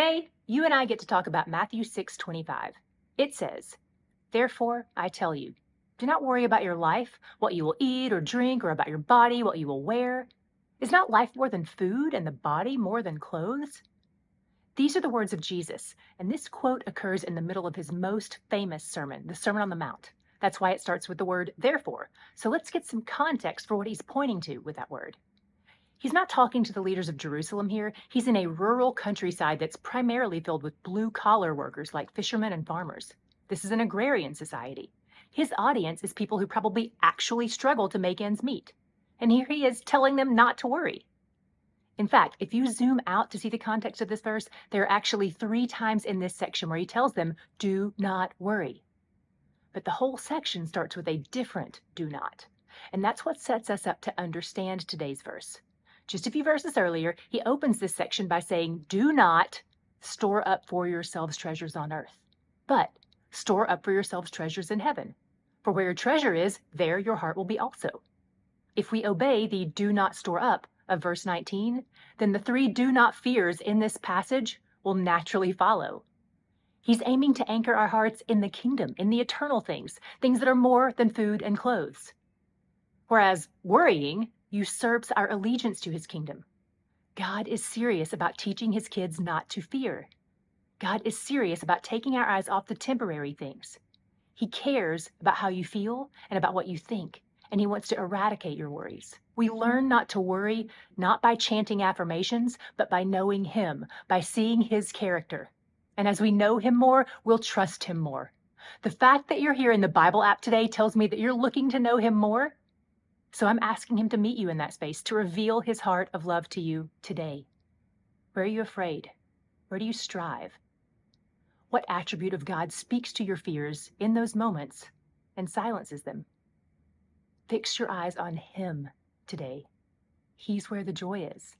Today, you and I get to talk about Matthew 6:25. It says, "Therefore, I tell you, do not worry about your life, what you will eat or drink, or about your body, what you will wear. Is not life more than food and the body more than clothes?" These are the words of Jesus, and this quote occurs in the middle of his most famous sermon, the Sermon on the Mount. That's why it starts with the word therefore. So let's get some context for what he's pointing to with that word. He's not talking to the leaders of Jerusalem here. He's in a rural countryside that's primarily filled with blue-collar workers like fishermen and farmers. This is an agrarian society. His audience is people who probably actually struggle to make ends meet. And here he is telling them not to worry. In fact, if you zoom out to see the context of this verse, there are actually 3 times in this section where he tells them, do not worry. But the whole section starts with a different do not. And that's what sets us up to understand today's verse. Just a few verses earlier, he opens this section by saying, do not store up for yourselves treasures on earth, but store up for yourselves treasures in heaven. For where your treasure is, there your heart will be also. If we obey the do not store up of verse 19, then the 3 do not fears in this passage will naturally follow. He's aiming to anchor our hearts in the kingdom, in the eternal things that are more than food and clothes. Whereas worrying usurps our allegiance to his kingdom. God is serious about teaching his kids not to fear. God is serious about taking our eyes off the temporary things. He cares about how you feel and about what you think, and he wants to eradicate your worries. We learn not to worry, not by chanting affirmations, but by knowing him, by seeing his character. And as we know him more, we'll trust him more. The fact that you're here in the Bible app today tells me that you're looking to know him more. So I'm asking him to meet you in that space, to reveal his heart of love to you today. Where are you afraid? Where do you strive? What attribute of God speaks to your fears in those moments and silences them? Fix your eyes on him today. He's where the joy is.